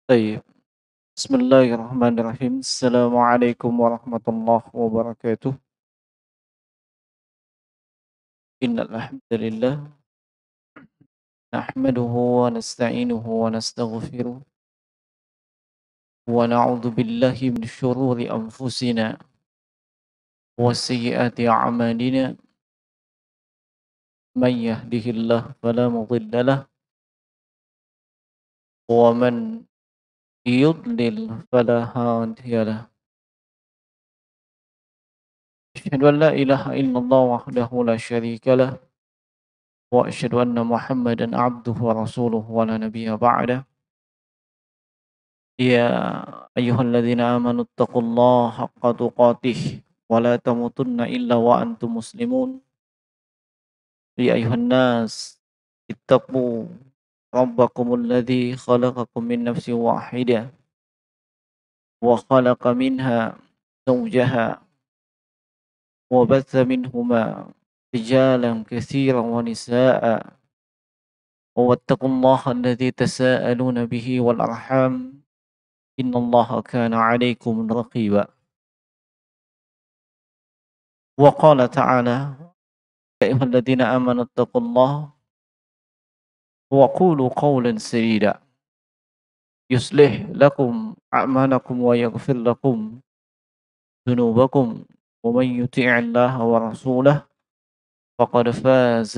طيب. بسم الله الرحمن الرحيم. السلام عليكم ورحمة الله وبركاته. إن الحمد لله نحمده ونستعينه ونستغفره ونعوذ بالله من شرور أنفسنا وسيئات أعمالنا. من يهده الله فلا مضل له ومن يضلل فلا هادي له. أشهد أن لا إله إلا الله وحده لا شريك له وأشهد أن محمدا عبده ورسوله ولا نبي بعده. يا أيها الذين آمنوا اتقوا الله حق تقاته ولا تموتن إلا وأنتم مسلمون. يا أيها الناس اتقوا ربكم الذي خلقكم من نفس واحدة وخلق منها زوجها وبث منهما رجالا كثيرا ونساء واتقوا الله الذي تساءلون به والأرحام إن الله كان عليكم رقيبا. وقال تعالى يا أيها الذين آمنوا اتقوا الله وقولوا قولا سديدا يصلح لكم أعمالكم ويغفر لكم ذنوبكم ومن يطع الله ورسوله فقد فاز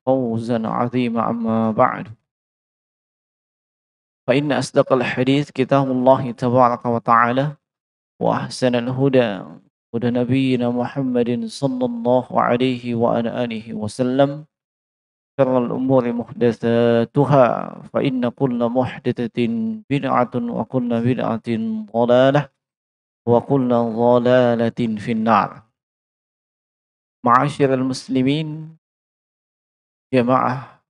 فوزا عظيما. أما بعد فإن أصدق الحديث كتاب الله تبارك وتعالى وأحسن الهدى هدى نبينا محمد صلى الله عليه وعلى آله وسلم. شر الأمور محدثاتها فإن كل محدثة بدعة وكل بدعة ضلالة وكل ضلالة في النار. Ma'asyiral muslimin, jamaah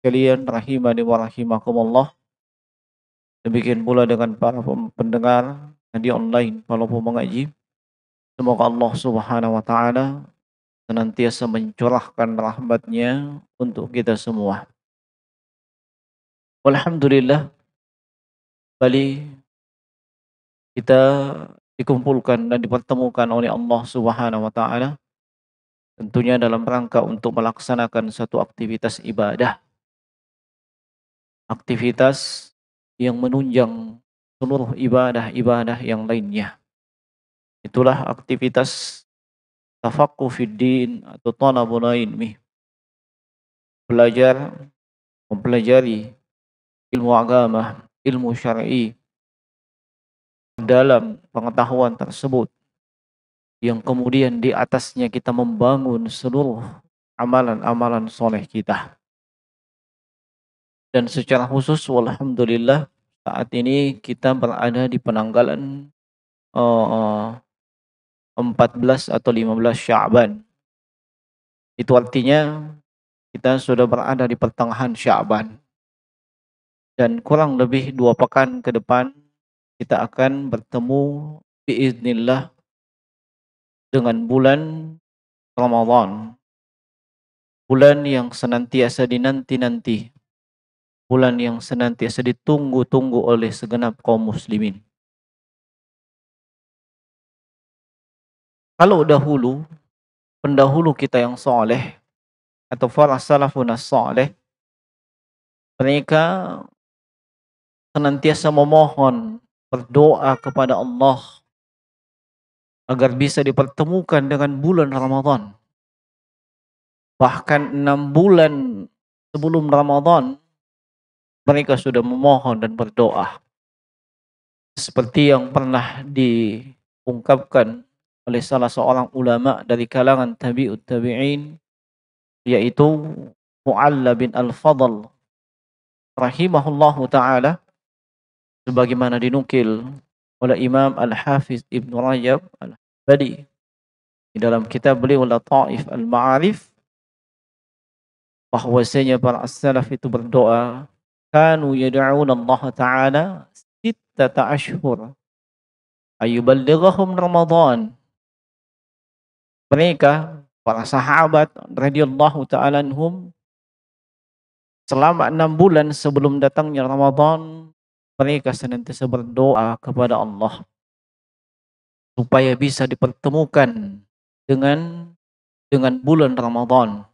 kalian rahimani wa rahimakumullah. Demikian pula dengan para pendengar di online walaupun mengaji. Semoga Allah Subhanahu wa taala senantiasa mencurahkan rahmat-Nya untuk kita semua. Alhamdulillah, kembali kita dikumpulkan dan dipertemukan oleh Allah Subhanahu wa taala tentunya dalam rangka untuk melaksanakan satu aktivitas ibadah, aktivitas yang menunjang seluruh ibadah-ibadah yang lainnya. Itulah aktivitas tafaqquh fid din atau talabul ilmi, belajar, mempelajari ilmu agama, ilmu syar'i. Dalam pengetahuan tersebut yang kemudian di atasnya kita membangun seluruh amalan-amalan soleh kita. Dan secara khusus walhamdulillah saat ini kita berada di penanggalan 14 atau 15 Sya'ban. Itu artinya kita sudah berada di pertengahan Sya'ban. Dan kurang lebih 2 pekan ke depan kita akan bertemu biiznillah dengan bulan Ramadan. Bulan yang senantiasa dinanti-nanti. Bulan yang senantiasa ditunggu-tunggu oleh segenap kaum muslimin. Kalau dahulu, pendahulu kita yang soleh atau para salafun as-soleh, mereka senantiasa memohon, berdoa kepada Allah agar bisa dipertemukan dengan bulan Ramadan. Bahkan 6 bulan sebelum Ramadan mereka sudah memohon dan berdoa. Seperti yang pernah diungkapkan oleh salah seorang ulama dari kalangan tabi'ut tabi'in, yaitu Mu'alla bin Al-Fadl rahimahullahu ta'ala, sebagaimana dinukil oleh Imam Al-Hafiz Ibn Rajab Al-Hambali di dalam kitab beliau Lataif Al-Ma'arif, bahwasanya para as-salaf itu berdoa, kanu yad'una Allah Ta'ala sittata ashhur ayuballighahum Ramadan. Mereka para sahabat radhiyallahu ta'ala anhum selama 6 bulan sebelum datangnya Ramadan mereka senantiasa berdoa kepada Allah supaya bisa dipertemukan dengan bulan Ramadan.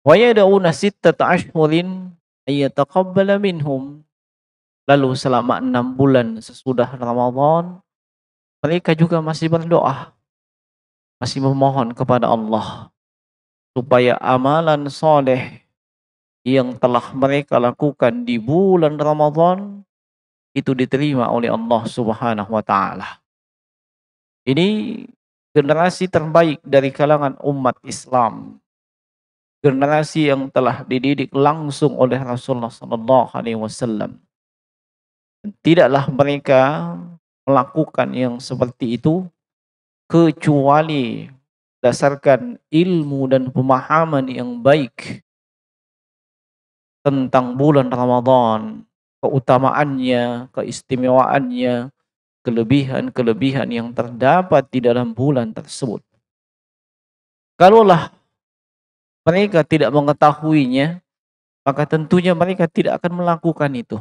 Wa yad'una sittata ashhurin ayyataqabbala minhum. Lalu selama 6 bulan sesudah Ramadan, mereka juga masih berdoa, masih memohon kepada Allah supaya amalan soleh yang telah mereka lakukan di bulan Ramadan itu diterima oleh Allah Subhanahu wa taala. Ini generasi terbaik dari kalangan umat Islam. Generasi yang telah dididik langsung oleh Rasulullah sallallahu alaihi wasallam. Tidaklah mereka melakukan yang seperti itu kecuali berdasarkan ilmu dan pemahaman yang baik tentang bulan Ramadan, keutamaannya, keistimewaannya, kelebihan-kelebihan yang terdapat di dalam bulan tersebut. Kalaulah mereka tidak mengetahuinya, maka tentunya mereka tidak akan melakukan itu.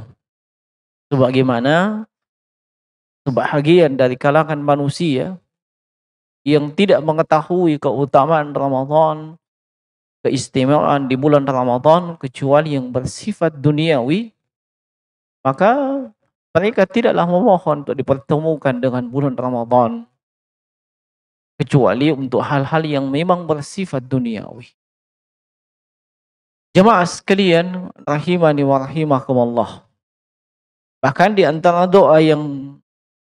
Sebagaimana sebahagian dari kalangan manusia yang tidak mengetahui keutamaan Ramadan, keistimewaan di bulan Ramadan kecuali yang bersifat duniawi, maka mereka tidaklah memohon untuk dipertemukan dengan bulan Ramadan kecuali untuk hal-hal yang memang bersifat duniawi. Jemaah sekalian rahimani wa rahimakumullah. Bahkan di antara doa yang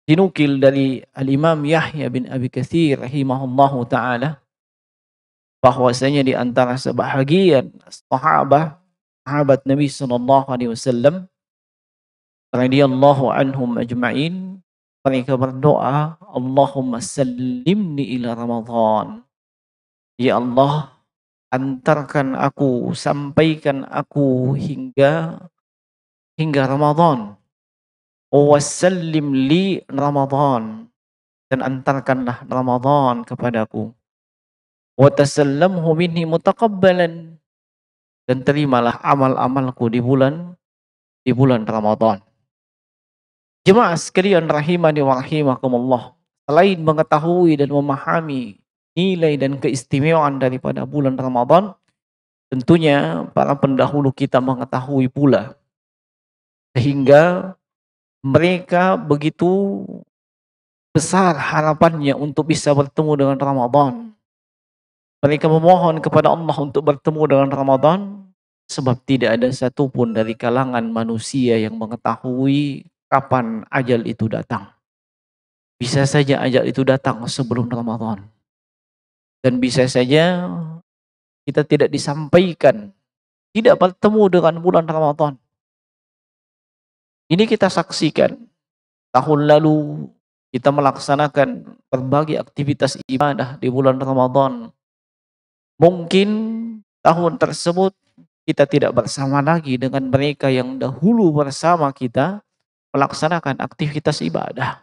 dinukil dari Al-Imam Yahya bin Abi Katsir rahimahullahu taala, bahwasanya di antara sebahagian sahabat Nabi sallallahu alaihi wasallam radhiyallahu anhum ajma'in, mereka berdoa, Allahumma sallimni ila Ramadan. Ya Allah, antarkan aku, sampaikan aku hingga Ramadan. Wasallim li Ramadan, dan antarkanlah Ramadan kepadaku. Wa tasallamhu minni mutaqabbalan, dan terimalah amal-amalku di bulan Ramadan. Jemaah sekalian rahimani wa rahimakumullah, selain mengetahui dan memahami nilai dan keistimewaan daripada bulan Ramadan, tentunya para pendahulu kita mengetahui pula sehingga mereka begitu besar harapannya untuk bisa bertemu dengan Ramadan. Mereka memohon kepada Allah untuk bertemu dengan Ramadan sebab tidak ada satupun dari kalangan manusia yang mengetahui kapan ajal itu datang. Bisa saja ajal itu datang sebelum Ramadan. Dan bisa saja kita tidak disampaikan, tidak bertemu dengan bulan Ramadan. Ini kita saksikan. Tahun lalu kita melaksanakan berbagai aktivitas ibadah di bulan Ramadan. Mungkin tahun tersebut kita tidak bersama lagi dengan mereka yang dahulu bersama kita melaksanakan aktivitas ibadah.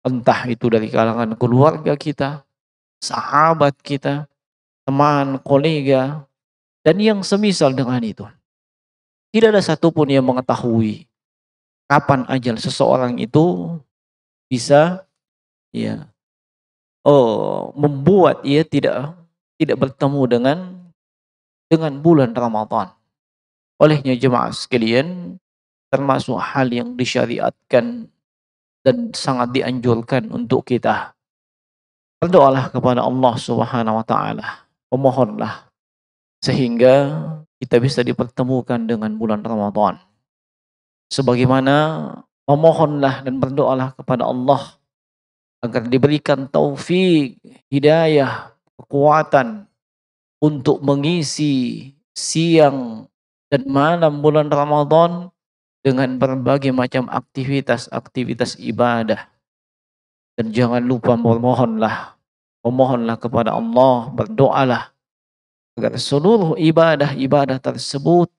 Entah itu dari kalangan keluarga kita, sahabat kita, teman, kolega, dan yang semisal dengan itu. Tidak ada satupun yang mengetahui kapan ajal seseorang itu bisa membuat ia tidak bertemu dengan bulan Ramadan. Olehnya jemaah sekalian, termasuk hal yang disyariatkan dan sangat dianjurkan untuk kita. Berdoalah kepada Allah Subhanahu wa taala. Memohonlah sehingga kita bisa dipertemukan dengan bulan Ramadan. Sebagaimana memohonlah dan berdoalah kepada Allah agar diberikan taufik, hidayah, kekuatan untuk mengisi siang dan malam bulan Ramadan dengan berbagai macam aktivitas ibadah. Dan jangan lupa memohonlah kepada Allah, berdoalah agar seluruh ibadah tersebut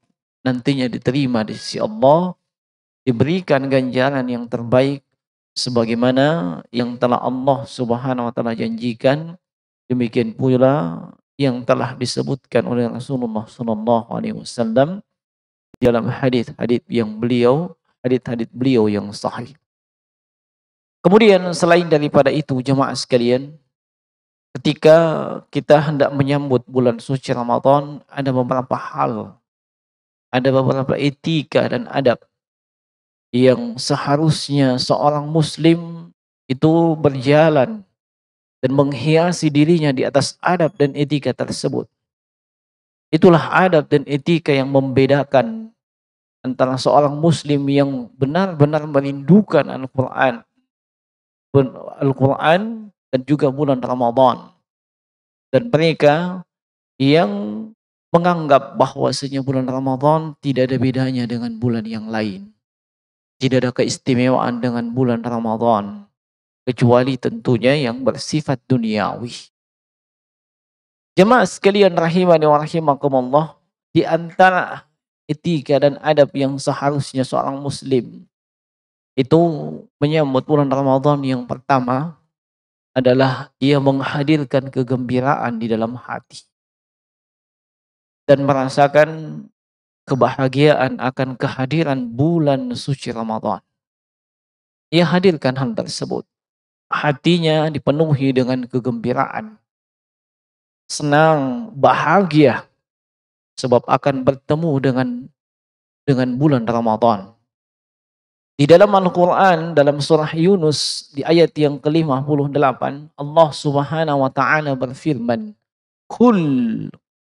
nantinya diterima di sisi Allah, diberikan ganjaran yang terbaik sebagaimana yang telah Allah Subhanahu wa taala janjikan. Demikian pula yang telah disebutkan oleh Rasulullah sallallahu alaihi wasallam dalam hadits-hadits beliau yang sahih. Kemudian selain daripada itu jemaah sekalian, ketika kita hendak menyambut bulan suci Ramadan, ada beberapa hal, ada beberapa etika dan adab yang seharusnya seorang muslim itu berjalan dan menghiasi dirinya di atas adab dan etika tersebut. Itulah adab dan etika yang membedakan antara seorang muslim yang benar-benar merindukan Al-Quran dan juga bulan Ramadan, dan mereka yang menganggap bahwasanya bulan Ramadan tidak ada bedanya dengan bulan yang lain, tidak ada keistimewaan dengan bulan Ramadan kecuali tentunya yang bersifat duniawi. Jemaah sekalian rahimani wa rahimakumullah, di antara etika dan adab yang seharusnya seorang muslim itu menyambut bulan Ramadan, yang pertama adalah ia menghadirkan kegembiraan di dalam hati dan merasakan kebahagiaan akan kehadiran bulan suci Ramadan. Ia hadirkan hal tersebut. Hatinya dipenuhi dengan kegembiraan, senang, bahagia sebab akan bertemu dengan bulan Ramadan. Di dalam Al-Quran, dalam surah Yunus, di ayat yang ke-58, Allah subhanahu wa ta'ala berfirman, Kul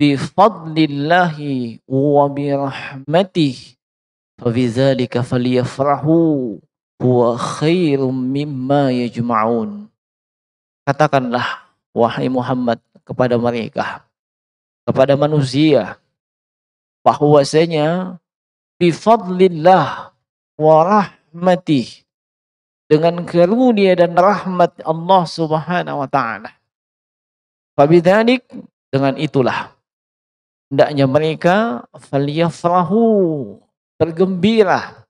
bifadlillahi wa birahmatih, fabidzalika falyafrahu, huwa khairum mimma yajma'un. Katakanlah, wahai Muhammad, kepada mereka, kepada manusia, bahwasanya bifadlillah wa rahmatih, dengan karunia dan rahmat Allah subhanahu wa ta'ala. Fabidzalik, dengan itulah hendaknya mereka falyafrahu, bergembira.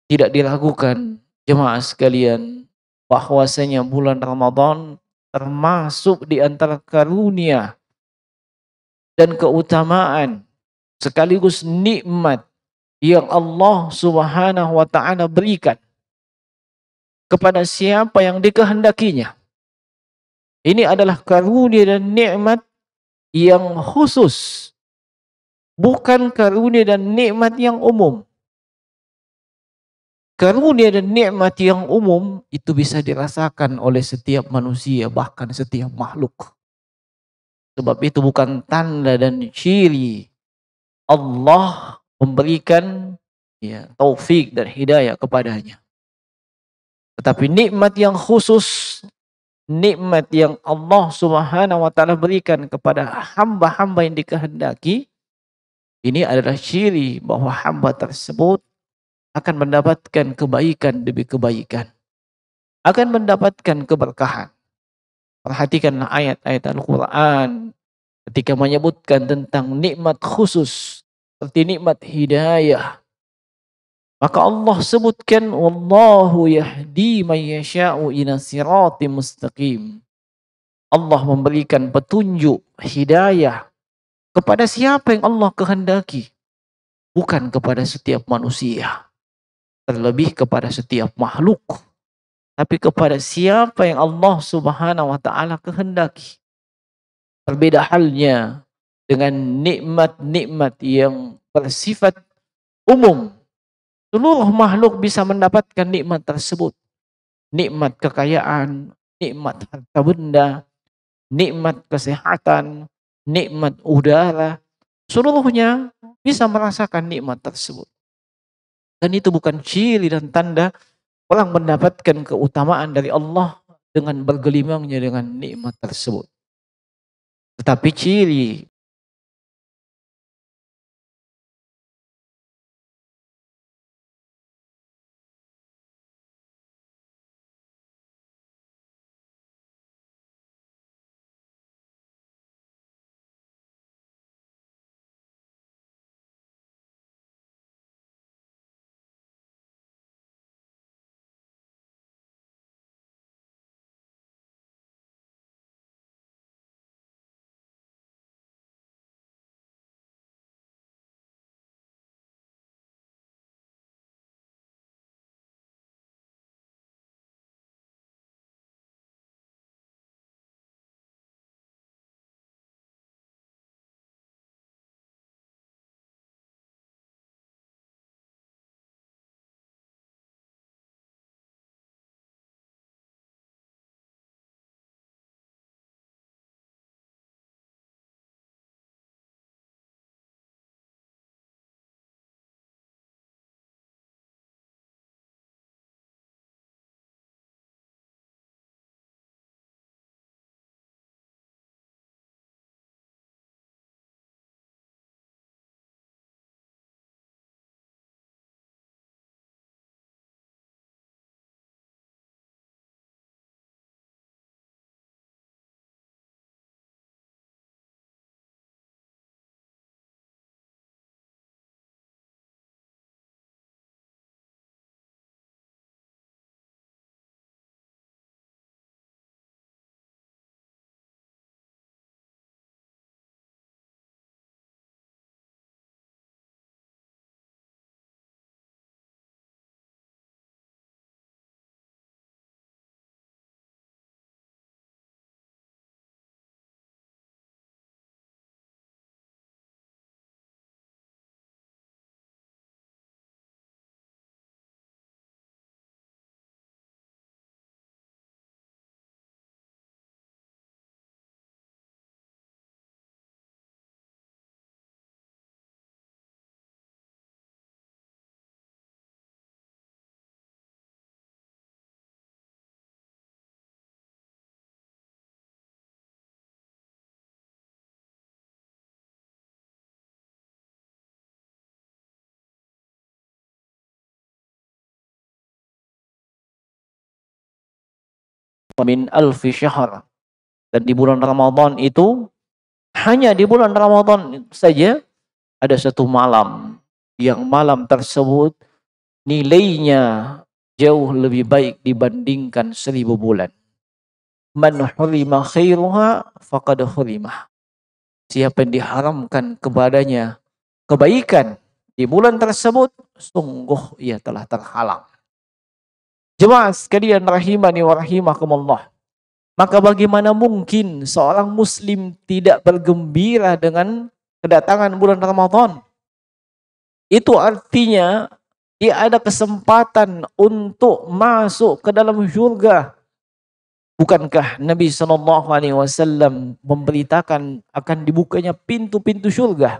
Tidak diragukan jemaah sekalian bahwasanya bulan Ramadan termasuk di antara karunia dan keutamaan sekaligus nikmat yang Allah subhanahu wa ta'ala berikan kepada siapa yang dikehendakinya. Ini adalah karunia dan nikmat yang khusus, bukan karunia dan nikmat yang umum. Karunia dan nikmat yang umum itu bisa dirasakan oleh setiap manusia, bahkan setiap makhluk. Sebab itu bukan tanda dan ciri Allah memberikan taufik dan hidayah kepadanya. Tetapi nikmat yang khusus, nikmat yang Allah subhanahu wa ta'ala berikan kepada hamba-hamba yang dikehendaki, ini adalah ciri bahwa hamba tersebut akan mendapatkan kebaikan demi kebaikan, akan mendapatkan keberkahan. Perhatikanlah ayat-ayat Al-Quran ketika menyebutkan tentang nikmat khusus seperti nikmat hidayah. Maka Allah sebutkan, wallahu yahdi man yasha'u ila siratim mustaqim. Allah memberikan petunjuk, hidayah kepada siapa yang Allah kehendaki, bukan kepada setiap manusia, terlebih kepada setiap makhluk, tapi kepada siapa yang Allah subhanahu wa ta'ala kehendaki. Berbeda halnya dengan nikmat-nikmat yang bersifat umum. Seluruh makhluk bisa mendapatkan nikmat tersebut. Nikmat kekayaan, nikmat harta benda, nikmat kesehatan, nikmat udara. Seluruhnya bisa merasakan nikmat tersebut. Dan itu bukan ciri dan tanda orang mendapatkan keutamaan dari Allah dengan bergelimangnya dengan nikmat tersebut. Tetapi ciri min alfi syahr. Dan di bulan Ramadan itu, hanya di bulan Ramadan saja ada satu malam, yang malam tersebut nilainya jauh lebih baik dibandingkan 1000 bulan. Man hurima khairuha faqad hurimah. Siapa yang diharamkan kepadanya kebaikan di bulan tersebut, sungguh ia telah terhalang. Jemaah sekalian rahimani wa rahimakumullah. Maka bagaimana mungkin seorang muslim tidak bergembira dengan kedatangan bulan Ramadan? Itu artinya dia ada kesempatan untuk masuk ke dalam surga. Bukankah Nabi SAW memberitakan akan dibukanya pintu-pintu surga?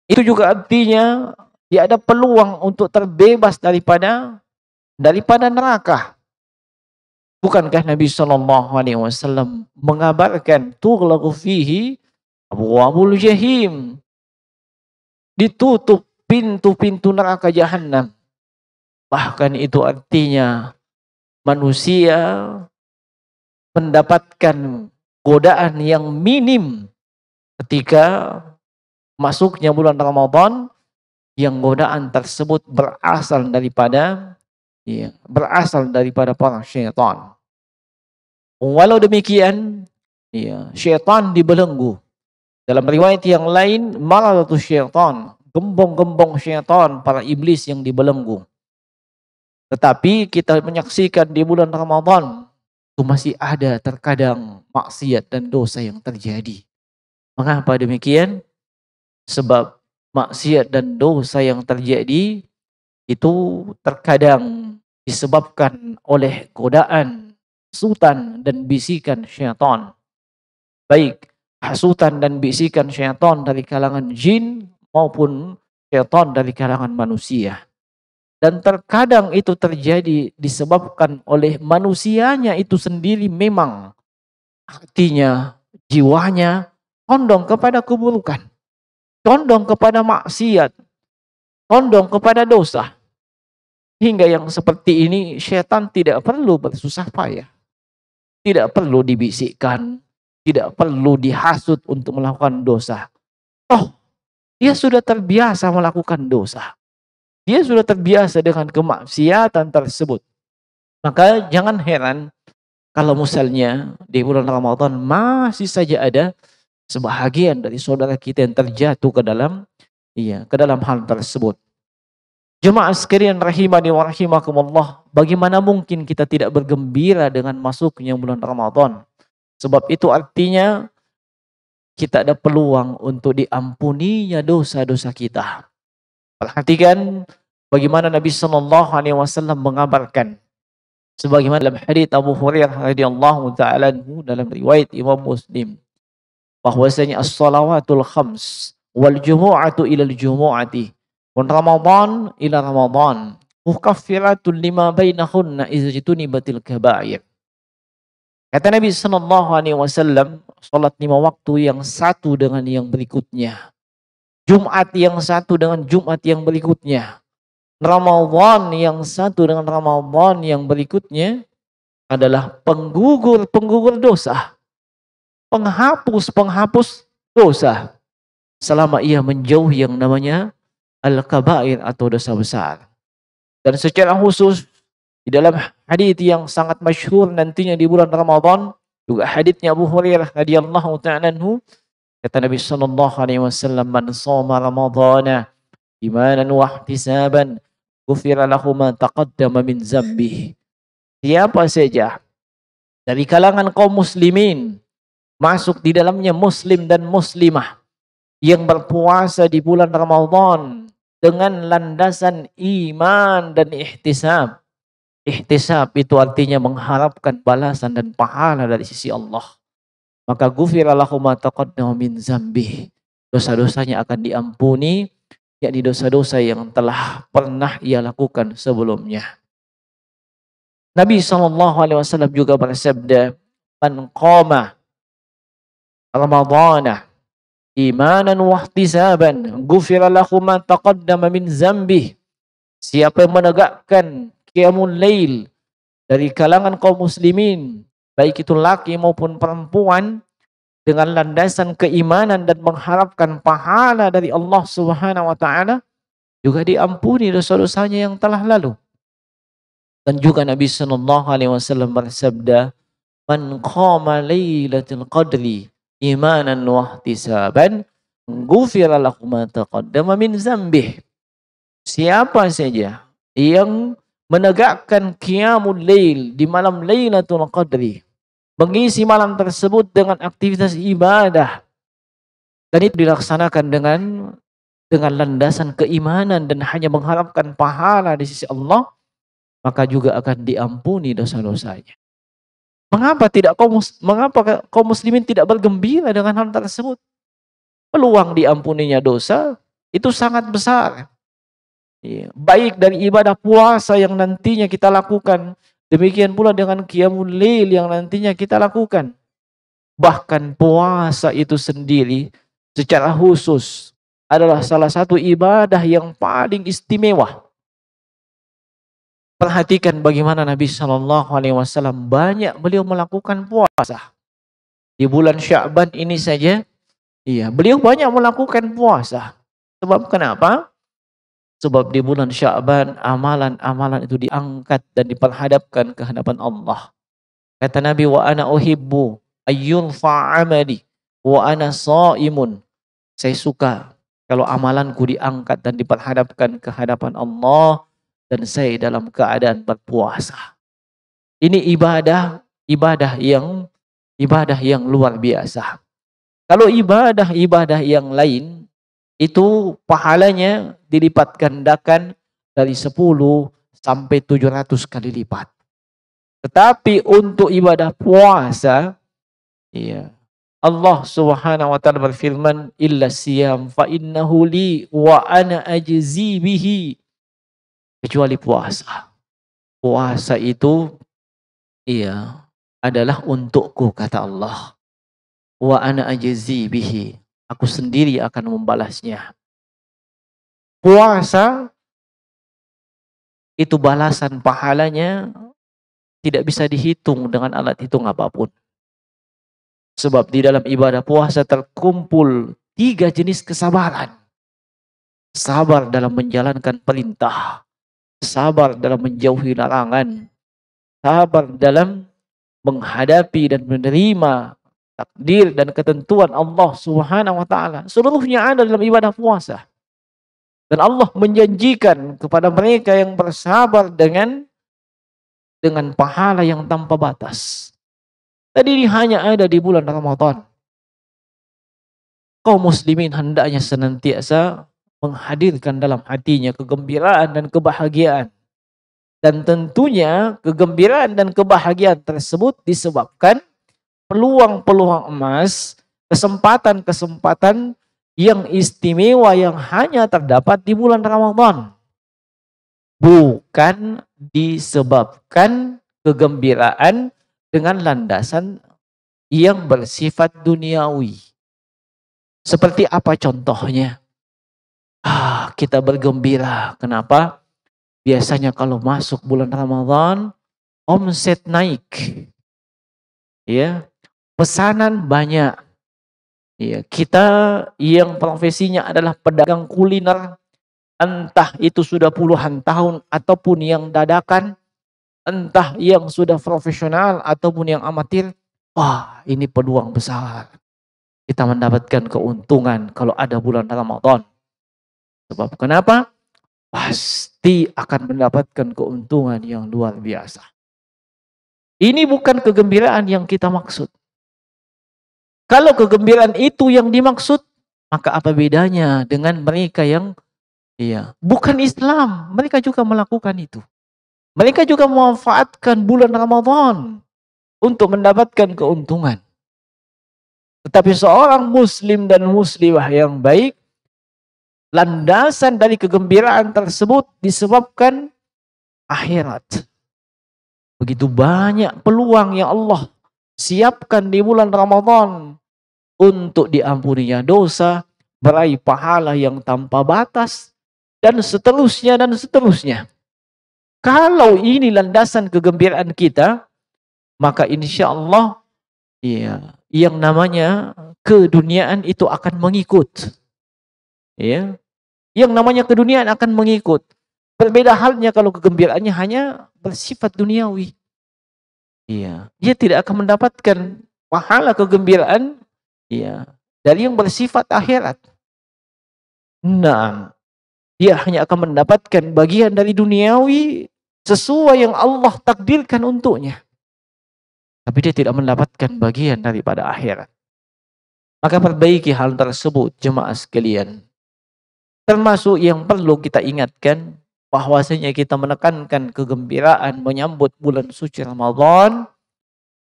Itu juga artinya dia ada peluang untuk terbebas daripada neraka. Bukankah Nabi SAW mengabarkan tughlaqu fihi abwabul jahim, ditutup pintu-pintu neraka jahanam. Bahkan itu artinya manusia mendapatkan godaan yang minim ketika masuknya bulan Ramadan, yang godaan tersebut berasal daripada para syaitan. Walau demikian, syaitan dibelenggu. Dalam riwayat yang lain, maradatus syaitan, gembong-gembong syaitan, para iblis yang dibelenggu. Tetapi kita menyaksikan di bulan Ramadan itu masih ada terkadang maksiat dan dosa yang terjadi. Mengapa demikian? Sebab maksiat dan dosa yang terjadi itu terkadang disebabkan oleh godaan, hasutan dan bisikan syaitan. Baik hasutan dan bisikan syaitan dari kalangan jin maupun syaitan dari kalangan manusia. Dan terkadang itu terjadi disebabkan oleh manusianya itu sendiri, memang hatinya, jiwanya condong kepada keburukan, condong kepada maksiat, condong kepada dosa. Hingga yang seperti ini syaitan tidak perlu bersusah payah, tidak perlu dibisikkan, tidak perlu dihasut untuk melakukan dosa. Oh, dia sudah terbiasa melakukan dosa. Dia sudah terbiasa dengan kemaksiatan tersebut. Maka jangan heran kalau misalnya di bulan Ramadan masih saja ada sebahagian dari saudara kita yang terjatuh ke dalam hal tersebut. Jemaah sekalian rahimani wa rahimakumullah, bagaimana mungkin kita tidak bergembira dengan masuknya bulan Ramadan? Sebab itu artinya kita ada peluang untuk diampuninya dosa-dosa kita. Perhatikan bagaimana Nabi SAW mengabarkan, sebagaimana dalam hadits Abu Hurairah radhiyallahu taala anhu dalam riwayat Imam Muslim, bahwasanya as-salawatul khams wal jumu'atu ila al-jumu'ati wa Ramadan ila Ramadan mukaffiratun lima bainahunna idza jutunibatil kaba'ir. Kata Nabi SAW, salat 5 waktu yang satu dengan yang berikutnya, Jumat yang satu dengan Jumat yang berikutnya, Ramadan yang satu dengan Ramadan yang berikutnya adalah penggugur dosa, penghapus dosa, selama ia menjauhi yang namanya al-kabair atau dosa besar. Dan secara khusus di dalam hadits yang sangat masyhur nantinya di bulan Ramadan, juga haditsnya Abu Hurairah radhiyallahu ta'ala anhu, kata Nabi SAW, man shoma ramadhana imanan wa ihtisaban ghufira lahu ma taqaddama min dzambihi. Siapa saja dari kalangan kaum muslimin, masuk di dalamnya muslim dan muslimah, yang berpuasa di bulan Ramadan dengan landasan iman dan ihtisab. Ihtisab itu artinya mengharapkan balasan dan pahala dari sisi Allah. Maka ghufira lahu ma taqaddama min dzambihi. Dosa-dosanya akan diampuni, yakni dosa-dosa yang telah pernah ia lakukan sebelumnya. Nabi SAW juga bersabda, man qama Ramadana imanan wa ihtisaban ghufira lahu ma taqaddama min dzambihi. Siapa yang menegakkan qiyamul lail dari kalangan kaum muslimin, baik itu laki maupun perempuan, dengan landasan keimanan dan mengharapkan pahala dari Allah Subhanahu wa taala, juga diampuni dosa-dosanya yang telah lalu. Dan juga Nabi sallallahu alaihi wasallam bersabda, "Man qama lailatul qadri imanan wa ihtisaban, ghufira lahu ma taqaddama min dzambih." Siapa saja yang menegakkan qiyamul lail di malam Lailatul Qadri, mengisi malam tersebut dengan aktivitas ibadah, dan itu dilaksanakan dengan landasan keimanan dan hanya mengharapkan pahala di sisi Allah, maka juga akan diampuni dosa-dosanya. Mengapa kaum muslimin tidak bergembira dengan hal tersebut? Peluang diampuninya dosa itu sangat besar. Iya. Baik dari ibadah puasa yang nantinya kita lakukan, demikian pula dengan qiyamul lail yang nantinya kita lakukan. Bahkan puasa itu sendiri secara khusus adalah salah satu ibadah yang paling istimewa. Perhatikan bagaimana Nabi Shallallahu Alaihi Wasallam banyak beliau melakukan puasa. Di bulan Sya'ban ini saja, iya, beliau banyak melakukan puasa. Sebab kenapa? Sebab di bulan Sya'ban amalan-amalan itu diangkat dan diperhadapkan ke hadapan Allah. Kata Nabi, wa ana uhibbu ayyurfa amali wa ana shaimun. Saya suka kalau amalanku diangkat dan diperhadapkan ke hadapan Allah dan saya dalam keadaan berpuasa. Ini ibadah yang luar biasa. Kalau ibadah yang lain itu pahalanya dilipat gandakan dari 10 sampai 700 kali lipat. Tetapi untuk ibadah puasa, iya, Allah Subhanahu wa taala berfirman, "Illa siyam fa innahu li wa ana ajzi bihi." Kecuali puasa. Puasa itu iya adalah untukku, kata Allah. Wa ana ajzi bihi. Aku sendiri akan membalasnya. Puasa itu balasan pahalanya tidak bisa dihitung dengan alat hitung apapun. Sebab di dalam ibadah puasa terkumpul 3 jenis kesabaran. Sabar dalam menjalankan perintah, sabar dalam menjauhi larangan, sabar dalam menghadapi dan menerima takdir dan ketentuan Allah Subhanahu wa taala. Seluruhnya ada dalam ibadah puasa. Dan Allah menjanjikan kepada mereka yang bersabar dengan pahala yang tanpa batas. Tadi ini hanya ada di bulan Ramadan. Kaum muslimin hendaknya senantiasa menghadirkan dalam hatinya kegembiraan dan kebahagiaan. Dan tentunya kegembiraan dan kebahagiaan tersebut disebabkan peluang-peluang emas, kesempatan-kesempatan yang istimewa yang hanya terdapat di bulan Ramadan. Bukan disebabkan kegembiraan dengan landasan yang bersifat duniawi. Seperti apa contohnya? Kita bergembira. Kenapa? Biasanya kalau masuk bulan Ramadan, omset naik. Ya, pesanan banyak. Ya, kita yang profesinya adalah pedagang kuliner, entah itu sudah puluhan tahun ataupun yang dadakan, entah yang sudah profesional ataupun yang amatir, wah, ini peluang besar. Kita mendapatkan keuntungan kalau ada bulan Ramadan. Sebab kenapa? Pasti akan mendapatkan keuntungan yang luar biasa. Ini bukan kegembiraan yang kita maksud. Kalau kegembiraan itu yang dimaksud, maka apa bedanya dengan mereka yang bukan Islam? Mereka juga melakukan itu. Mereka juga memanfaatkan bulan Ramadan untuk mendapatkan keuntungan. Tetapi seorang muslim dan muslimah yang baik, landasan dari kegembiraan tersebut disebabkan akhirat. Begitu banyak peluang yang Allah siapkan di bulan Ramadan untuk diampuninya dosa, meraih pahala yang tanpa batas, dan seterusnya dan seterusnya. Kalau ini landasan kegembiraan kita, maka insya Allah ya, yang namanya keduniaan itu akan mengikut. Ya, yang namanya keduniaan akan mengikut. Berbeda halnya kalau kegembiraannya hanya bersifat duniawi. Iya, dia tidak akan mendapatkan pahala kegembiraan ya dari yang bersifat akhirat. Nah, dia hanya akan mendapatkan bagian dari duniawi sesuai yang Allah takdirkan untuknya. Tapi dia tidak mendapatkan bagian daripada akhirat. Maka perbaiki hal tersebut, jemaah sekalian. Termasuk yang perlu kita ingatkan, bahwasanya kita menekankan kegembiraan menyambut bulan suci Ramadan,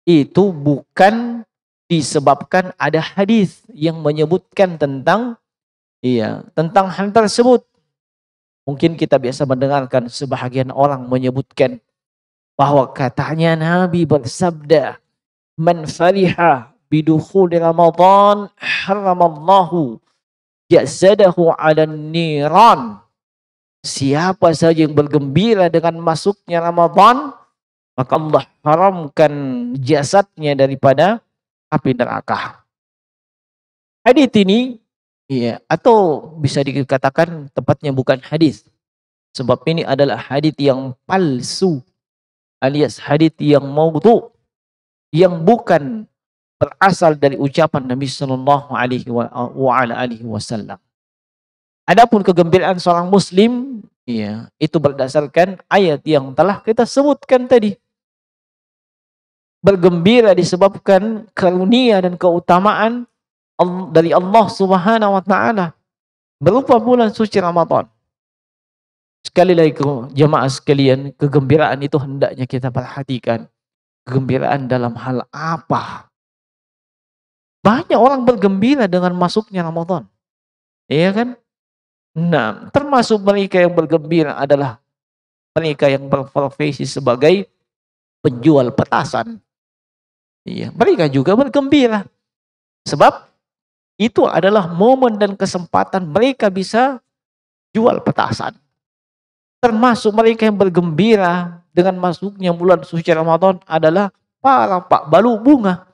itu bukan disebabkan ada hadis yang menyebutkan tentang tentang hal tersebut. Mungkin kita biasa mendengarkan sebahagian orang menyebutkan bahwa katanya Nabi bersabda, "Man fariha bidukhuli Ramadan haramallahu jasadahu 'alan niran." Siapa saja yang bergembira dengan masuknya Ramadan, maka Allah haramkan jasadnya daripada api neraka. Hadis ini atau bisa dikatakan tepatnya bukan hadis. Sebab ini adalah hadis yang palsu, alias hadis yang maudhu, yang bukan berasal dari ucapan Nabi sallallahu alaihi wasallam. Adapun kegembiraan seorang muslim, itu berdasarkan ayat yang telah kita sebutkan tadi. Bergembira disebabkan karunia dan keutamaan dari Allah Subhanahu wa taala berupa bulan suci Ramadan. Sekali lagi jemaah sekalian, kegembiraan itu hendaknya kita perhatikan. Kegembiraan dalam hal apa? Banyak orang bergembira dengan masuknya Ramadan. Iya kan? Nah, termasuk mereka yang bergembira adalah mereka yang berprofesi sebagai penjual petasan. Iya, mereka juga bergembira. Sebab itu adalah momen dan kesempatan mereka bisa jual petasan. Termasuk mereka yang bergembira dengan masuknya bulan suci Ramadan adalah para pak balu bunga.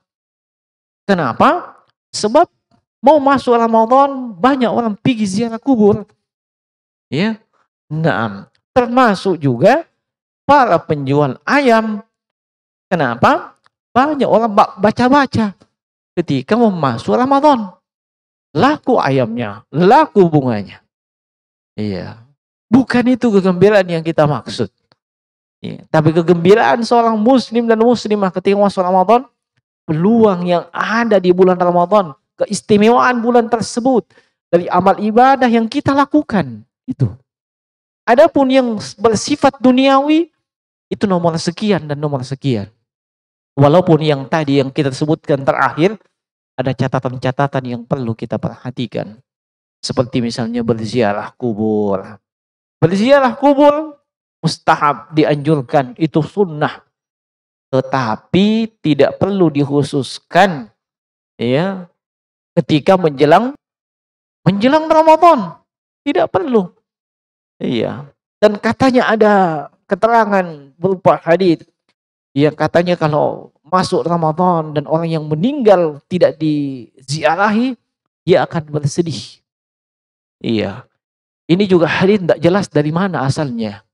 Kenapa? Sebab mau masuk Ramadan, banyak orang pergi ziarah kubur. Ya. Nah, termasuk juga para penjual ayam. Kenapa? Banyak orang baca-baca ketika mau masuk Ramadan. Laku ayamnya, laku bunganya. Iya. Bukan itu kegembiraan yang kita maksud. Ya. Tapi kegembiraan seorang muslim dan muslimah ketika masuk Ramadan, peluang yang ada di bulan Ramadan, keistimewaan bulan tersebut dari amal ibadah yang kita lakukan itu. Adapun yang bersifat duniawi itu nomor sekian dan nomor sekian. Walaupun yang tadi yang kita sebutkan terakhir ada catatan-catatan yang perlu kita perhatikan. Seperti misalnya berziarah kubur. Berziarah kubur mustahab, dianjurkan, itu sunnah. Tetapi tidak perlu dikhususkan ketika menjelang Ramadan. Tidak perlu. Iya. Dan katanya ada keterangan berupa hadis yang katanya kalau masuk Ramadan dan orang yang meninggal tidak diziarahi, dia akan bersedih. Iya. Ini juga hadis tidak jelas dari mana asalnya.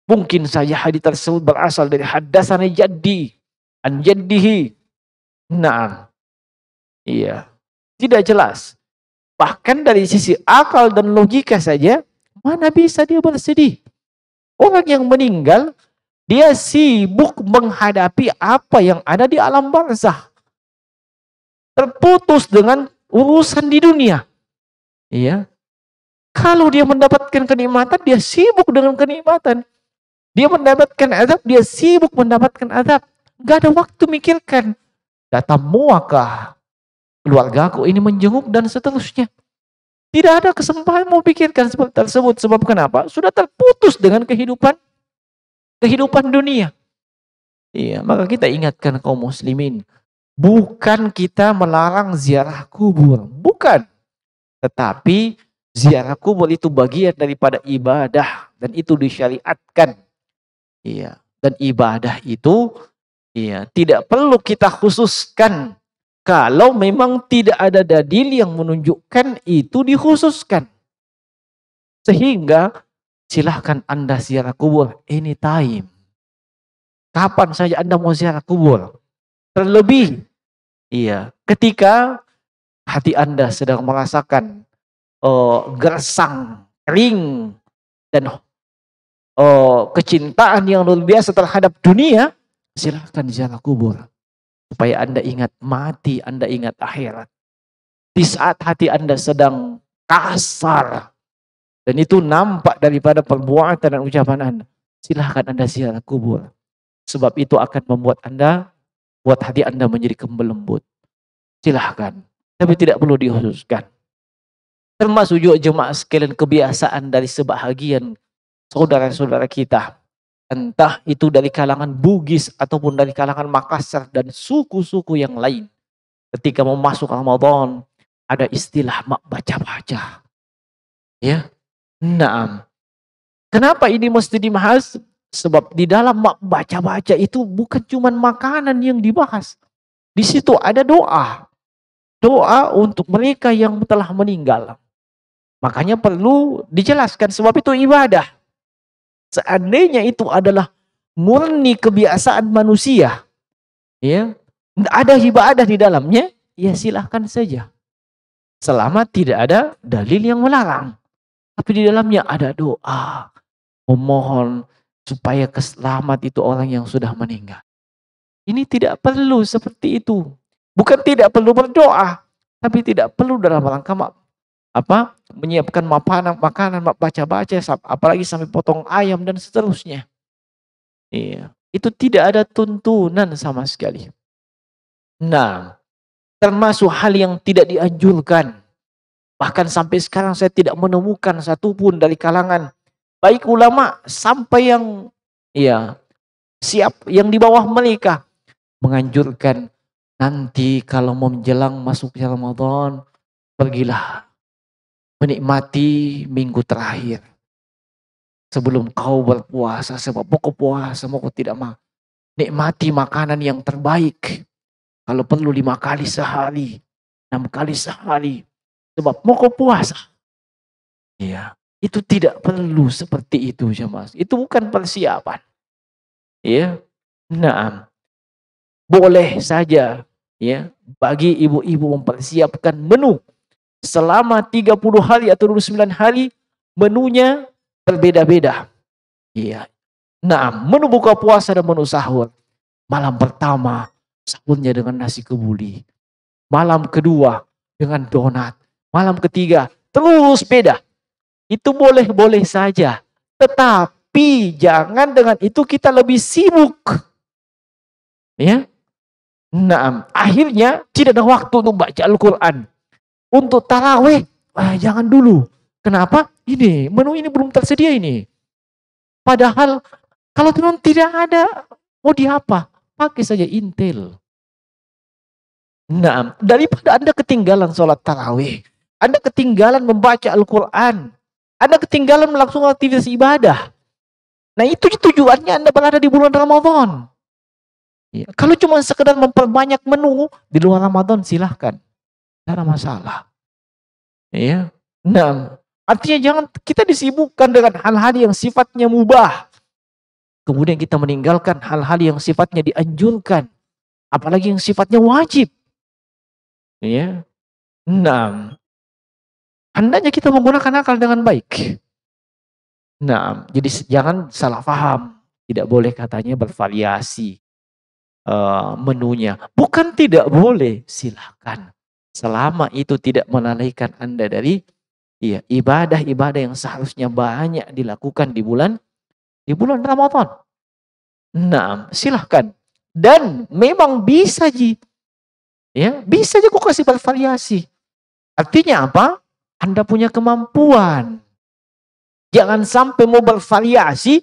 Mungkin saja hadis tersebut berasal dari haddatsana jaddi an jaddihi. Nah, iya, tidak jelas. Bahkan dari sisi akal dan logika saja, mana bisa dia bersedih? Orang yang meninggal, dia sibuk menghadapi apa yang ada di alam barzah. Terputus dengan urusan di dunia. Iya. Kalau dia mendapatkan kenikmatan, dia sibuk dengan kenikmatan. Dia mendapatkan azab, dia sibuk mendapatkan azab. Gak ada waktu mikirkan. Datang muakah keluargaku ini menjenguk dan seterusnya. Tidak ada kesempatan mau pikirkan seperti tersebut. Sebab kenapa? Sudah terputus dengan kehidupan dunia. Iya, maka kita ingatkan kaum muslimin. Bukan kita melarang ziarah kubur. Bukan. Tetapi ziarah kubur itu bagian daripada ibadah. Dan itu disyariatkan. Iya. Dan ibadah itu iya, tidak perlu kita khususkan kalau memang tidak ada dalil yang menunjukkan itu dikhususkan. Sehingga silahkan Anda ziarah kubur anytime. Kapan saja Anda mau ziarah kubur. Terlebih, iya, ketika hati Anda sedang merasakan gersang, kering, dan kecintaan yang luar biasa terhadap dunia, silahkan ziarah kubur. Supaya Anda ingat mati, Anda ingat akhirat. Di saat hati Anda sedang kasar, dan itu nampak daripada perbuatan dan ucapan Anda, silahkan Anda ziarah kubur. Sebab itu akan membuat Anda, buat hati Anda menjadi lembut. Silahkan. Tapi tidak perlu dikhususkan. Termasuk juga jemaah sekalian kebiasaan dari sebahagian saudara-saudara kita. Entah itu dari kalangan Bugis ataupun dari kalangan Makassar dan suku-suku yang lain. Ketika mau masuk Ramadan, ada istilah mak baca-baca. Ya. Naam. Kenapa ini mesti dibahas? Sebab di dalam mak baca-baca itu bukan cuma makanan yang dibahas. Di situ ada doa. Doa untuk mereka yang telah meninggal. Makanya perlu dijelaskan sebab itu ibadah. Seandainya itu adalah murni kebiasaan manusia, ya, ada ibadah di dalamnya, ya silahkan saja. Selama tidak ada dalil yang melarang. Tapi di dalamnya ada doa, memohon supaya selamat itu orang yang sudah meninggal. Ini tidak perlu seperti itu. Bukan tidak perlu berdoa, tapi tidak perlu dalam rangka menyiapkan makanan baca-baca, apalagi sampai potong ayam dan seterusnya. Iya, itu tidak ada tuntunan sama sekali. Nah, termasuk hal yang tidak dianjurkan. Bahkan sampai sekarang saya tidak menemukan satupun dari kalangan baik ulama sampai yang siap yang di bawah mereka menganjurkan nanti kalau mau menjelang masuknya Ramadan, pergilah menikmati minggu terakhir sebelum kau berpuasa, sebab pokok puasa mau tidak mau nikmati makanan yang terbaik, kalau perlu 5 kali sehari, 6 kali sehari, sebab mau puasa. Iya, itu tidak perlu seperti itu jemaah. Itu bukan persiapan. Ya, nah, boleh saja ya bagi ibu-ibu mempersiapkan menu selama 30 hari atau 29 hari, menunya berbeda-beda. Iya. Nah, menu buka puasa dan menu sahur. Malam pertama, sahurnya dengan nasi kebuli. Malam kedua, dengan donat. Malam ketiga, terus beda. Itu boleh-boleh saja. Tetapi, jangan dengan itu kita lebih sibuk. Ya. Nah, akhirnya tidak ada waktu untuk baca Al-Quran. Untuk tarawih, jangan dulu. Kenapa? Ini, menu ini belum tersedia ini. Padahal, kalau memang tidak ada, mau di apa? Pakai saja Intel. Nah, daripada Anda ketinggalan sholat tarawih, Anda ketinggalan membaca Al-Quran, Anda ketinggalan melakukan aktivitas ibadah. Nah, itu tujuannya Anda berada di bulan Ramadan. Ya, kalau cuma sekedar memperbanyak menu di luar Ramadan, silahkan. Tidak ada masalah. Ya. Nah, artinya jangan kita disibukkan dengan hal-hal yang sifatnya mubah. Kemudian kita meninggalkan hal-hal yang sifatnya dianjurkan. Apalagi yang sifatnya wajib. Ya. Nah, hendaknya kita menggunakan akal dengan baik. Nah, jadi jangan salah paham. Tidak boleh katanya bervariasi menunya. Bukan tidak boleh, silahkan. Selama itu tidak melalaikan Anda dari ibadah-ibadah yang seharusnya banyak dilakukan di bulan Ramadan. Nah, silahkan. Dan memang bisa bisa kok kasih bervariasi. Artinya apa? Anda punya kemampuan. Jangan sampai mau bervariasi,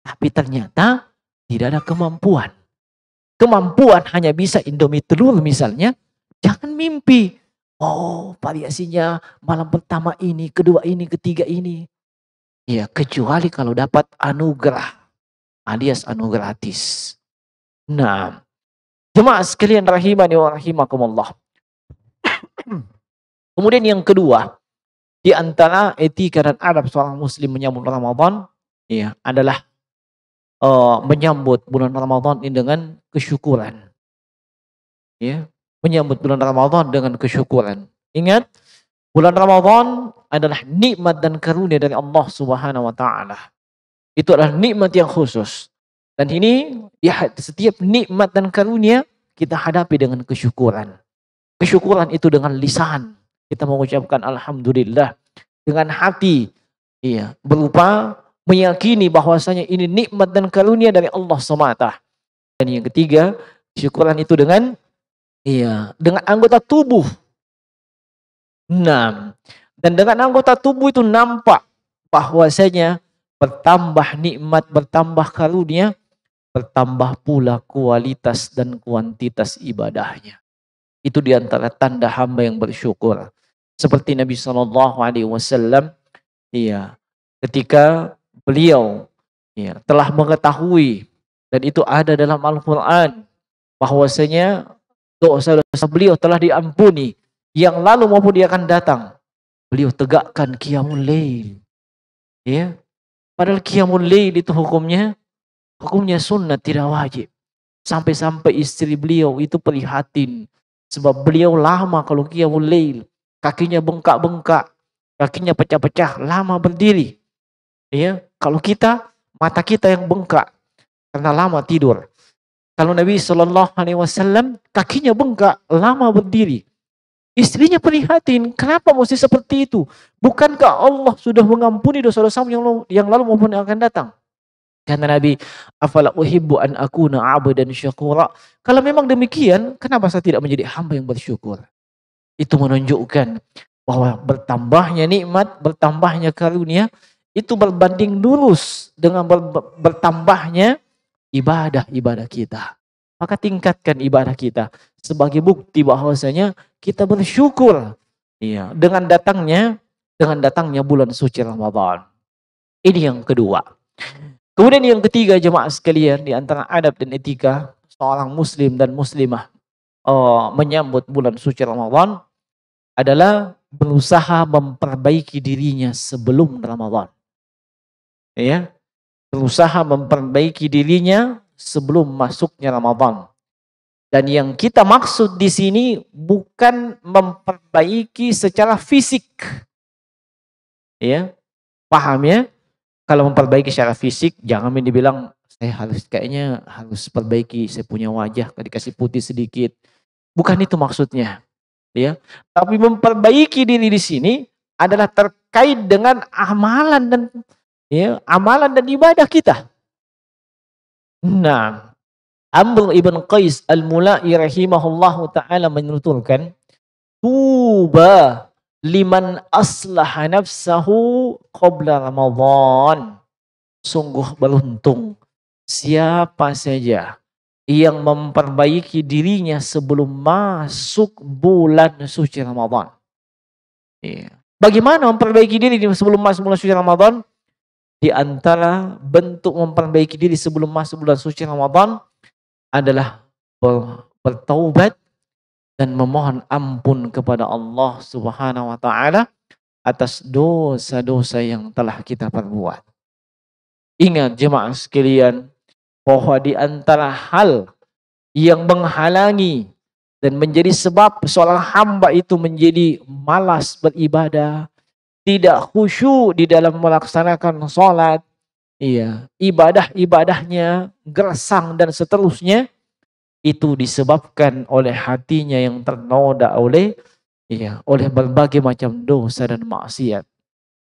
tapi ternyata tidak ada kemampuan. Kemampuan hanya bisa Indomie telur misalnya. Jangan mimpi. Oh, variasinya malam pertama ini, kedua ini, ketiga ini. Ya, kecuali kalau dapat anugerah. alias anu gratis. Nah, jemaah sekalian rahimani wa rahimakumullah. Kemudian yang kedua, di antara etika dan adab seorang muslim menyambut Ramadan, ya, adalah menyambut bulan Ramadan ini dengan kesyukuran. Ya, menyambut bulan Ramadan dengan kesyukuran. Ingat, bulan Ramadan adalah nikmat dan karunia dari Allah Subhanahu wa taala. Itu adalah nikmat yang khusus. Dan ini ya, setiap nikmat dan karunia kita hadapi dengan kesyukuran. Kesyukuran itu dengan lisan. Kita mengucapkan alhamdulillah, dengan hati. Iya, berupa meyakini bahwasanya ini nikmat dan karunia dari Allah semata. Dan yang ketiga, syukuran itu dengan dengan anggota tubuh. Nah, dan dengan anggota tubuh itu nampak bahwasanya bertambah nikmat, bertambah karunia, bertambah pula kualitas dan kuantitas ibadahnya. Itu diantara tanda hamba yang bersyukur. Seperti Nabi SAW, ketika beliau telah mengetahui, dan itu ada dalam Al-Quran, bahwasanya dosa-dosa beliau telah diampuni, yang lalu maupun dia akan datang. Beliau tegakkan qiyamul lail. Ya. Padahal qiyamul lail itu hukumnya sunnah, tidak wajib. Sampai-sampai istri beliau itu prihatin, sebab beliau lama kalau qiyamul lail, kakinya bengkak-bengkak, kakinya pecah-pecah, lama berdiri. Ya, kalau kita, mata kita yang bengkak karena lama tidur. Kalau Nabi SAW kakinya bengkak, lama berdiri. Istrinya prihatin, kenapa mesti seperti itu? Bukankah Allah sudah mengampuni dosa-dosa yang lalu maupun yang akan datang? Karena Nabi, afala uhibbu an akuna abdan syakura. Kalau memang demikian, kenapa saya tidak menjadi hamba yang bersyukur? Itu menunjukkan bahwa bertambahnya nikmat, bertambahnya karunia, itu berbanding lurus dengan bertambahnya ibadah-ibadah kita. Maka tingkatkan ibadah kita sebagai bukti bahwasanya kita bersyukur dengan datangnya bulan suci Ramadan. Ini yang kedua. Kemudian yang ketiga, jemaah sekalian, di antara adab dan etika seorang muslim dan muslimah menyambut bulan suci Ramadan adalah berusaha memperbaiki dirinya sebelum Ramadan. Ya, berusaha memperbaiki dirinya sebelum masuknya Ramadan. Dan yang kita maksud di sini bukan memperbaiki secara fisik. Ya, paham ya? Kalau memperbaiki secara fisik, jangan dibilang saya kayaknya harus perbaiki, saya punya wajah dikasih putih sedikit. Bukan itu maksudnya. Ya, tapi memperbaiki diri di sini adalah terkait dengan amalan dan ibadah kita. Nah, Amr ibn Qais al-Mula'i rahimahullahu ta'ala menuturkan, tuba liman aslaha nafsahu qabla Ramadan. Sungguh beruntung siapa saja yang memperbaiki dirinya sebelum masuk bulan suci Ramadan. Bagaimana memperbaiki diri sebelum masuk bulan suci Ramadan? Di antara bentuk memperbaiki diri sebelum masuk bulan suci Ramadan adalah bertaubat dan memohon ampun kepada Allah Subhanahu wa taala atas dosa-dosa yang telah kita perbuat. Ingat jemaah sekalian, bahwa di antara hal yang menghalangi dan menjadi sebab seorang hamba itu menjadi malas beribadah, tidak khusyuk di dalam melaksanakan sholat, ibadah-ibadahnya gersang dan seterusnya, itu disebabkan oleh hatinya yang ternoda oleh berbagai macam dosa dan maksiat.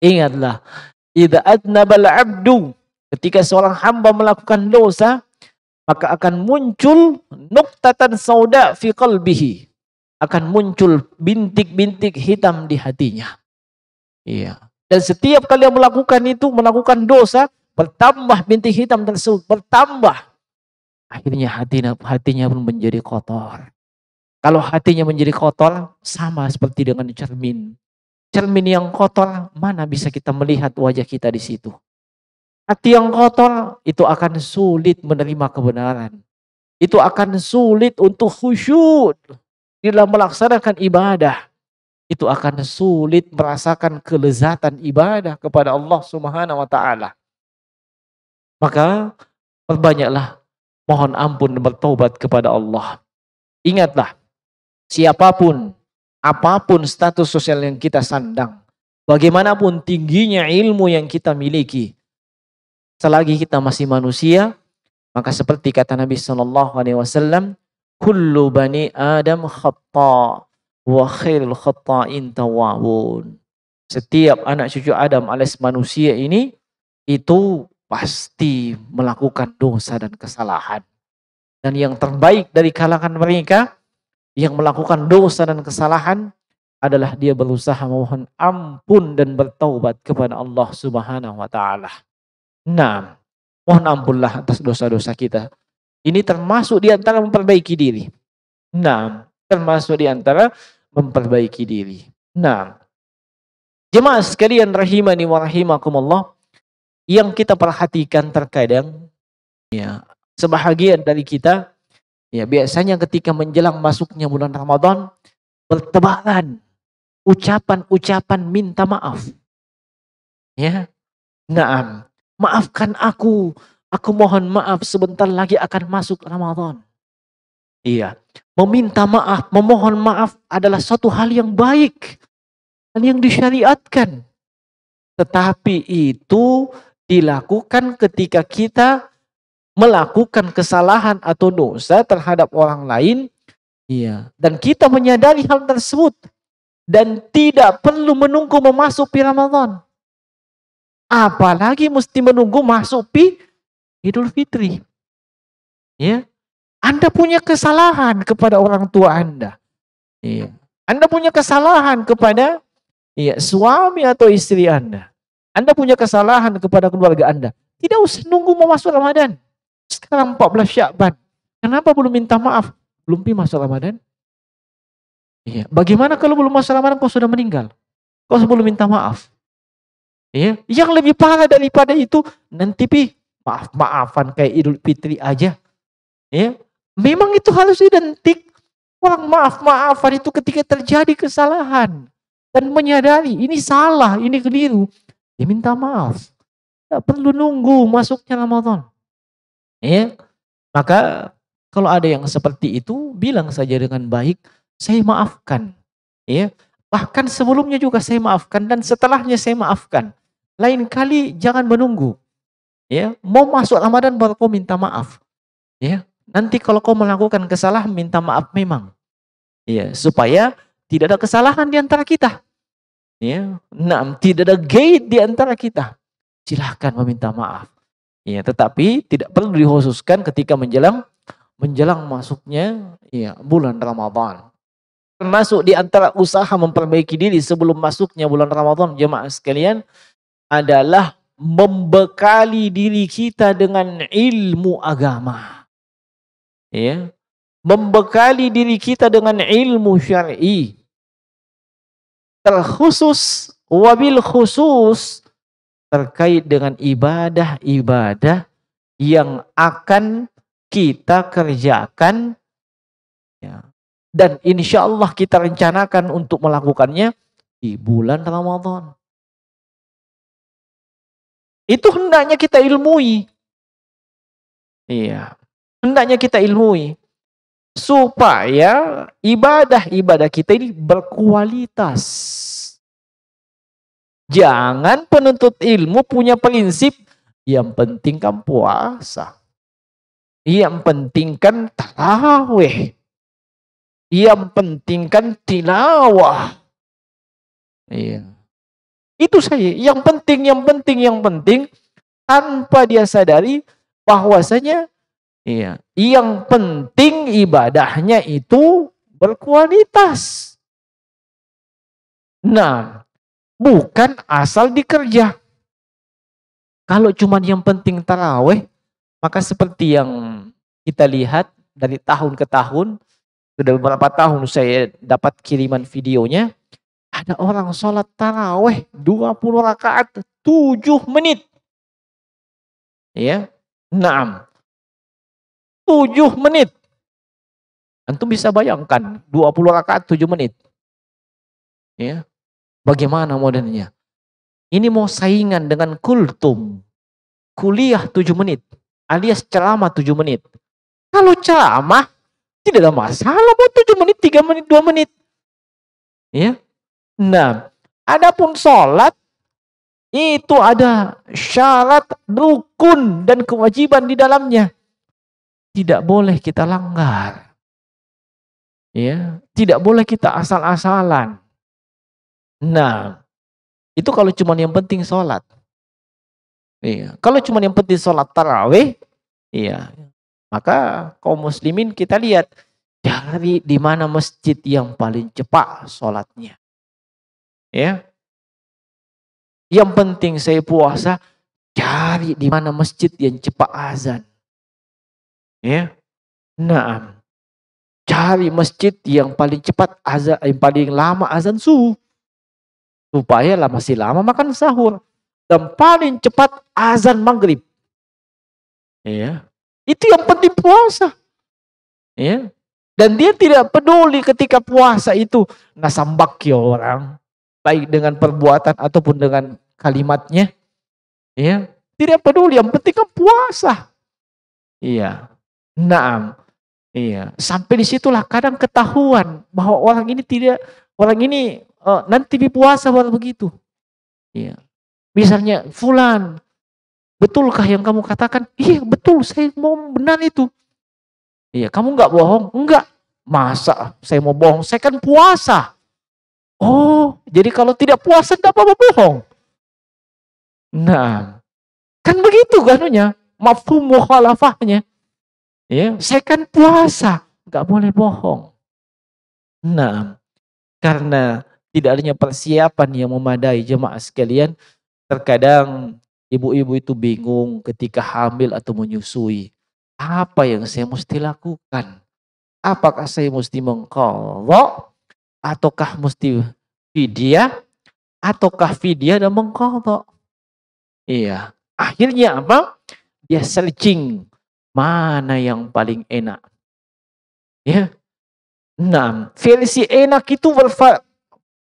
Ingatlah, idza adnabal abdu, ketika seorang hamba melakukan dosa, maka akan muncul nuqtatan sauda fi qalbihi, akan muncul bintik-bintik hitam di hatinya. Dan setiap kali yang melakukan dosa, bertambah bintik hitam tersebut, bertambah. Akhirnya hatinya pun menjadi kotor. Kalau hatinya menjadi kotor, sama seperti dengan cermin. Cermin yang kotor, mana bisa kita melihat wajah kita di situ? Hati yang kotor itu akan sulit menerima kebenaran. Itu akan sulit untuk khusyuk dalam melaksanakan ibadah. Itu akan sulit merasakan kelezatan ibadah kepada Allah Subhanahu wa taala. Maka perbanyaklah mohon ampun dan bertobat kepada Allah. Ingatlah, siapapun, apapun status sosial yang kita sandang, bagaimanapun tingginya ilmu yang kita miliki, selagi kita masih manusia, maka seperti kata Nabi Shallallahu Alaihi Wasallam, kullu bani Adam khata wa khairul khata'in tawwabun. Setiap anak cucu Adam alias manusia ini itu pasti melakukan dosa dan kesalahan. Dan yang terbaik dari kalangan mereka yang melakukan dosa dan kesalahan adalah dia berusaha memohon ampun dan bertaubat kepada Allah Subhanahu wa taala. Nah, mohon ampunlah atas dosa-dosa kita. Ini termasuk di antara memperbaiki diri. Nah, termasuk di antara memperbaiki diri. Nah, jemaah sekalian rahimani wa rahimakumullah, yang kita perhatikan terkadang ya, sebahagian dari kita ya biasanya ketika menjelang masuknya bulan Ramadan bertebaran ucapan-ucapan minta maaf. Ya. Naam, maafkan aku. Aku mohon maaf, sebentar lagi akan masuk Ramadan. Iya. Meminta maaf, memohon maaf adalah suatu hal yang baik. Hal yang disyariatkan. Tetapi itu dilakukan ketika kita melakukan kesalahan atau dosa terhadap orang lain. Iya. Dan kita menyadari hal tersebut. Dan tidak perlu menunggu memasuki Ramadan. Apalagi mesti menunggu masuk Idul Fitri. Ya. Anda punya kesalahan kepada orang tua Anda. Ya. Anda punya kesalahan kepada suami atau istri Anda. Anda punya kesalahan kepada keluarga Anda. Tidak usah nunggu mau masuk Ramadan. Sekarang 14 Sya'ban. Kenapa belum minta maaf? Belum masuk Ramadan? Ya. Bagaimana kalau belum masuk Ramadan kau sudah meninggal? Kau sebelum minta maaf? Ya. Yang lebih parah daripada itu, nanti maaf-maafan kayak Idul Fitri aja. Ya. Memang itu harus identik. Orang maaf-maafan itu ketika terjadi kesalahan. Dan menyadari ini salah, ini keliru. Dia minta maaf. Tidak perlu nunggu masuknya Ramadan. Ya. Maka kalau ada yang seperti itu, bilang saja dengan baik, saya maafkan. Ya. Bahkan sebelumnya juga saya maafkan dan setelahnya saya maafkan. Lain kali jangan menunggu. Ya, mau masuk Ramadan baru kau minta maaf. Ya, nanti kalau kau melakukan kesalahan minta maaf memang. Ya, supaya tidak ada kesalahan di antara kita. Ya, tidak ada gate di antara kita. Silahkan meminta maaf. Ya, tetapi tidak perlu dikhususkan ketika menjelang masuknya bulan Ramadan. Termasuk di antara usaha memperbaiki diri sebelum masuknya bulan Ramadan, jemaah sekalian, adalah membekali diri kita dengan ilmu agama. Ya. Membekali diri kita dengan ilmu syar'i. Terkhusus wabil khusus terkait dengan ibadah-ibadah yang akan kita kerjakan ya. Dan insya Allah kita rencanakan untuk melakukannya di bulan Ramadan. Itu hendaknya kita ilmui. Iya. Hendaknya kita ilmui. Supaya ibadah-ibadah kita ini berkualitas. Jangan penuntut ilmu punya prinsip, yang penting kan puasa. Yang penting kan tarawih. Yang penting kan tilawah. Iya. Itu saja. Yang penting. Tanpa dia sadari bahwasanya yang penting ibadahnya itu berkualitas. Nah, bukan asal dikerja. Kalau cuma yang penting tarawih, maka seperti yang kita lihat dari tahun ke tahun, sudah beberapa tahun saya dapat kiriman videonya, ada orang sholat tarawih 20 rakaat 7 menit. Ya. Naam. 7 menit. Antum bisa bayangkan 20 rakaat 7 menit. Ya. Bagaimana modelnya? Ini mau saingan dengan kultum. Kuliah 7 menit. Alias ceramah 7 menit. Kalau ceramah tidak ada masalah mau 7 menit, 3 menit, 2 menit. Ya. Nah, adapun sholat itu ada syarat, rukun dan kewajiban di dalamnya. Tidak boleh kita langgar. Ya, tidak boleh kita asal-asalan. Nah, itu kalau cuma yang penting sholat. Iya, kalau cuma yang penting sholat tarawih, iya, maka kaum muslimin kita lihat cari di mana masjid yang paling cepat sholatnya. Ya, yang penting saya puasa, cari di mana masjid yang cepat azan. Ya, nah, cari masjid yang paling cepat azan, yang paling lama azan subuh. Supaya lah masih lama makan sahur. Dan paling cepat azan maghrib. Ya. Itu yang penting puasa. Ya. Dan dia tidak peduli ketika puasa itu nasambak ya orang. Baik dengan perbuatan ataupun dengan kalimatnya. Ya. Tidak peduli, yang penting kan puasa. Iya. Naam. Iya. Sampai disitulah kadang ketahuan bahwa orang ini nanti di puasa baru begitu. Iya. Misalnya, fulan, betulkah yang kamu katakan? Iya, betul, saya mau benar itu. Iya, kamu nggak bohong? Enggak. Masa saya mau bohong? Saya kan puasa. Oh, jadi kalau tidak puasa tidak apa-apa bohong. Nah, kan begitu kanunya, mafhum mukhalafahnya. Ya, saya kan puasa, nggak boleh bohong. Nah, karena tidak adanya persiapan yang memadai jemaah sekalian, terkadang ibu-ibu itu bingung ketika hamil atau menyusui. Apa yang saya mesti lakukan? Apakah saya mesti mengqadha ataukah mesti fidyah ataukah fidyah dan mengqadha? Iya. Akhirnya apa? Dia searching mana yang paling enak. Ya. Nah, versi enak itu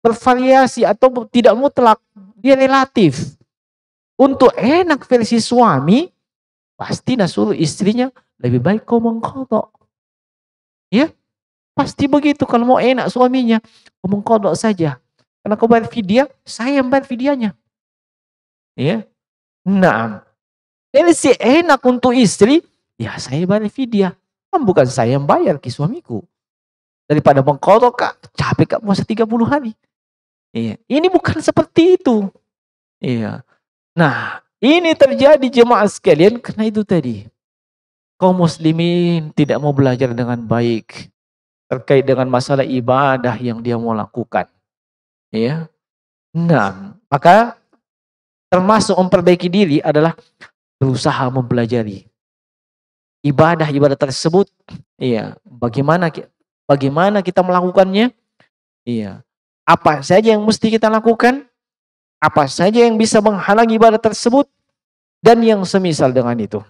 bervariasi atau tidak mutlak, dia relatif. Untuk enak versi suami, pasti suruh istrinya lebih baik kau mengqadha. Ya, pasti begitu kalau mau enak suaminya, kau mengqadha saja. Karena kau bayar fidyah, saya yang bayar fidyahnya. Ya. Nah, versi enak untuk istri, ya saya bayar fidyah. Kan bukan saya yang bayar ke suamiku. Daripada mengqadha, Kak, capek Kak puasa 30 hari. Iya, ini bukan seperti itu. Iya. Nah, ini terjadi jemaah sekalian karena itu tadi. Kaum muslimin tidak mau belajar dengan baik terkait dengan masalah ibadah yang dia mau lakukan. Ya. Nah, maka termasuk memperbaiki diri adalah berusaha mempelajari ibadah-ibadah tersebut. Iya, bagaimana kita melakukannya? Iya. Apa saja yang mesti kita lakukan? Apa saja yang bisa menghalangi ibadah tersebut? Dan yang semisal dengan itu.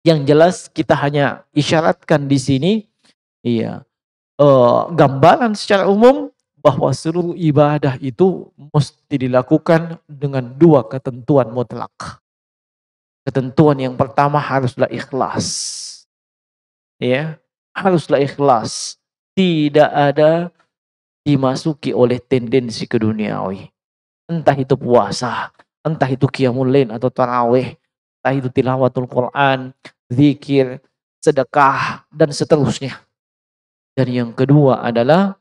Yang jelas kita hanya isyaratkan di sini, iya, gambaran secara umum bahwa seluruh ibadah itu mesti dilakukan dengan 2 ketentuan mutlak. Ketentuan yang pertama haruslah ikhlas. Ya, haruslah ikhlas. Tidak ada dimasuki oleh tendensi keduniawi. Entah itu puasa, entah itu qiyamul lail atau tarawih, entah itu tilawatul Quran, zikir, sedekah, dan seterusnya. Dan yang kedua adalah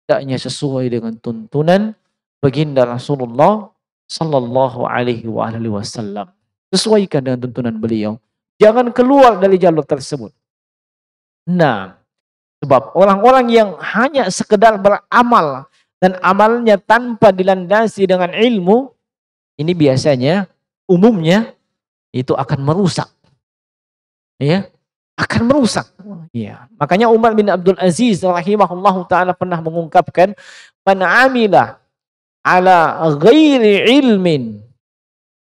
hendaknya sesuai dengan tuntunan baginda Rasulullah sallallahu alaihi wasallam. Sesuaikan dengan tuntunan beliau. Jangan keluar dari jalur tersebut. Nah, sebab orang-orang yang hanya sekedar beramal dan amalnya tanpa dilandasi dengan ilmu, ini biasanya umumnya itu akan merusak. Ya, akan merusak. Ya, makanya Umar bin Abdul Aziz rahimahullahu taala pernah mengungkapkan, "Man 'amila ala ghairi ilmin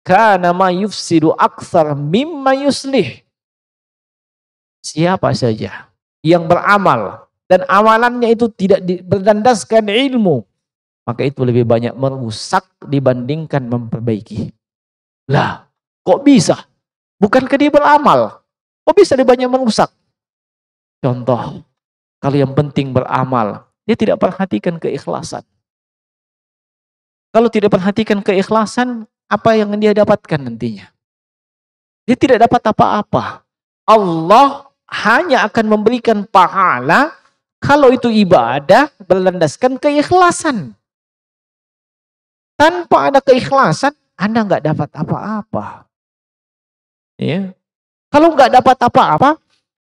kana ma yufsidu aktsar mimma yuslih. Siapa saja yang beramal dan amalannya itu tidak berdasarkan ilmu, maka itu lebih banyak merusak dibandingkan memperbaiki. Lah, kok bisa? Bukankah dia beramal? Kok bisa dia banyak merusak? Contoh, kalau yang penting beramal, dia tidak perhatikan keikhlasan. Kalau tidak perhatikan keikhlasan, apa yang dia dapatkan nantinya? Dia tidak dapat apa-apa. Allah hanya akan memberikan pahala kalau itu ibadah berlandaskan keikhlasan. Tanpa ada keikhlasan, Anda nggak dapat apa-apa. Ya. Kalau nggak dapat apa-apa,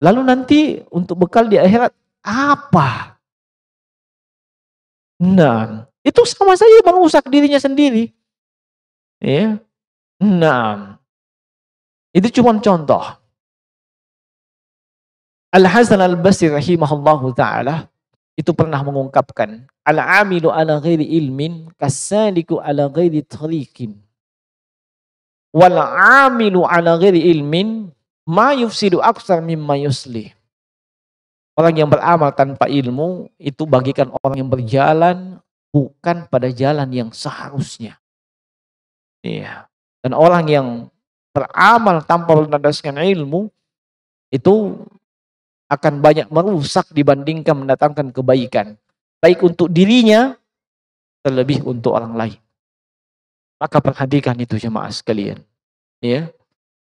lalu nanti untuk bekal di akhirat apa? Nah, itu sama saja merusak dirinya sendiri. Ya. Nah, itu cuma contoh. Al-Hasan Al-Basri rahimahullahu ta'ala itu pernah mengungkapkan, al-amilu ala ghairi ilmin kasaliku ala ghairi tariqin. Wal amilu ala ghairi ilmin ma yufsidu aktsar mimma yuslih. Orang yang beramal tanpa ilmu itu bagikan orang yang berjalan bukan pada jalan yang seharusnya. Iya. Dan orang yang beramal tanpa berdasarkan ilmu itu akan banyak merusak dibandingkan mendatangkan kebaikan. Baik untuk dirinya, terlebih untuk orang lain. Maka perhatikan itu jemaah sekalian. Ya.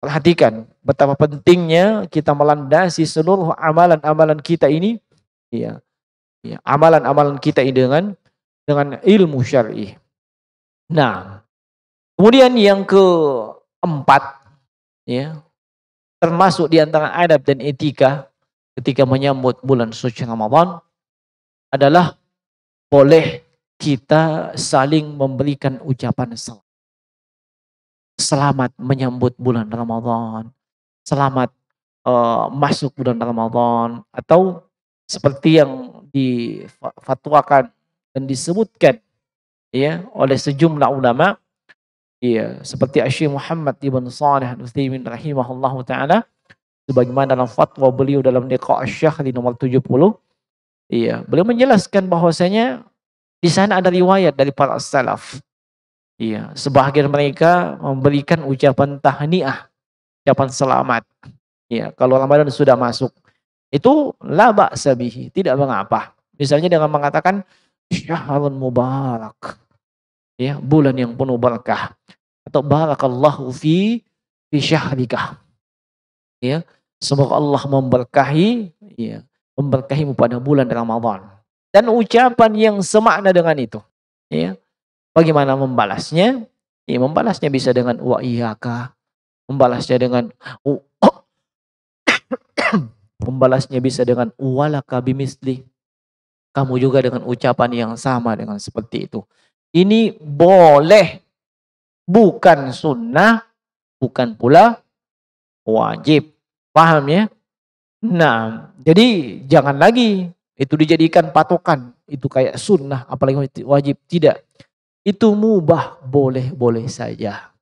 Perhatikan betapa pentingnya kita melandasi seluruh amalan-amalan kita ini. Ya. Ya, amalan-amalan kita ini dengan ilmu syar'i. Nah, kemudian yang keempat, ya, termasuk di antara adab dan etika ketika menyambut bulan suci Ramadan adalah boleh kita saling memberikan ucapan selamat. Selamat menyambut bulan Ramadan, selamat masuk bulan Ramadan, atau seperti yang difatwakan dan disebutkan ya oleh sejumlah ulama, ya, seperti Syekh Muhammad ibn Shalih Al-Utsaimin rahimahullahu taala, sebagaimana dalam fatwa beliau dalam Liqa' Asy-Syahri nomor 70, iya, beliau menjelaskan bahwasanya di sana ada riwayat dari para salaf. Iya, sebagian mereka memberikan ucapan tahniah, ucapan selamat. Iya, kalau Ramadan sudah masuk, itu la ba'sa bihi, tidak mengapa. Misalnya dengan mengatakan syahrun mubarak. Ya, bulan yang penuh berkah. Atau barakallahu fi syahrika. Ya, semoga Allah memberkahi, ya, memberkahimu pada bulan Ramadan. Dan ucapan yang semakna dengan itu. Ya. Bagaimana membalasnya? Ya, membalasnya bisa dengan wa iyyaka. Membalasnya dengan membalasnya bisa dengan walaka bimisli. Kamu juga dengan ucapan yang sama dengan seperti itu. Ini boleh, bukan sunnah, bukan pula wajib. Paham ya? Nah, jadi jangan lagi itu dijadikan patokan. Itu kayak sunnah, apalagi wajib. Tidak. Itu mubah, boleh-boleh saja.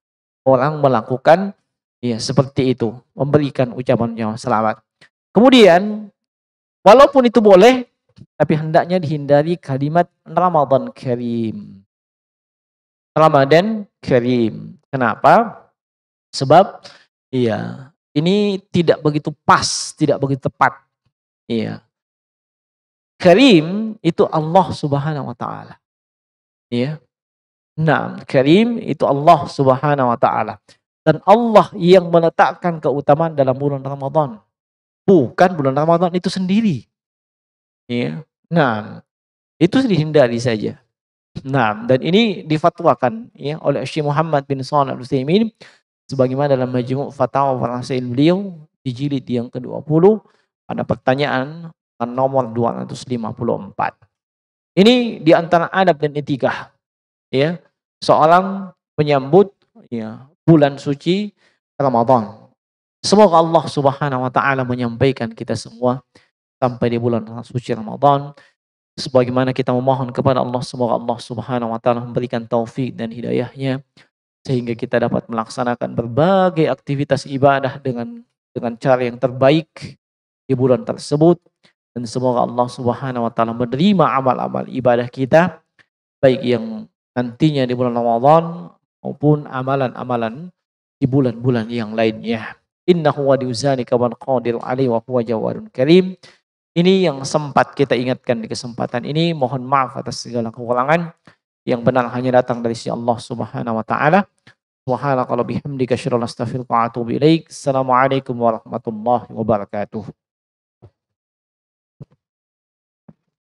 Orang melakukan ya seperti itu. Memberikan ucapan yang selamat. Kemudian, walaupun itu boleh, tapi hendaknya dihindari kalimat Ramadan Karim. Ramadan Karim. Kenapa? Sebab iya, ini tidak begitu pas, tidak begitu tepat. Iya. Karim itu Allah Subhanahu wa taala. Iya. Nah, Karim itu Allah Subhanahu wa taala. Dan Allah yang meletakkan keutamaan dalam bulan Ramadan. Bukan bulan Ramadan itu sendiri. Iya. Nah, itu dihindari saja. Nah, dan ini difatwakan ya oleh Syekh Muhammad bin Shalih Al-Utsaimin sebagaimana dalam Majmu' Fatawa Rasail beliau di jilid yang ke-20 pada pertanyaan nomor 254. Ini di antara adab dan etika ya seorang menyambut ya bulan suci Ramadan. Semoga Allah Subhanahu wa taala menyampaikan kita semua sampai di bulan suci Ramadan sebagaimana kita memohon kepada Allah, semoga Allah Subhanahu wa taala memberikan taufik dan hidayahnya sehingga kita dapat melaksanakan berbagai aktivitas ibadah dengan cara yang terbaik di bulan tersebut, dan semoga Allah Subhanahu wa taala menerima amal-amal ibadah kita baik yang nantinya di bulan Ramadan maupun amalan-amalan di bulan-bulan yang lainnya. Innahu waliyyu dzalika wal qadiru alaihi wa huwa Jawwadun Karim. Ini yang sempat kita ingatkan di kesempatan ini. Mohon maaf atas segala kekurangan. Yang benar hanya datang dari si Allah Subhanahu wa taala. Subhanaka wa bihamdika asyhadu an la ilaha illa anta astaghfiruka wa atubu ilaik. Assalamualaikum warahmatullahi wabarakatuh.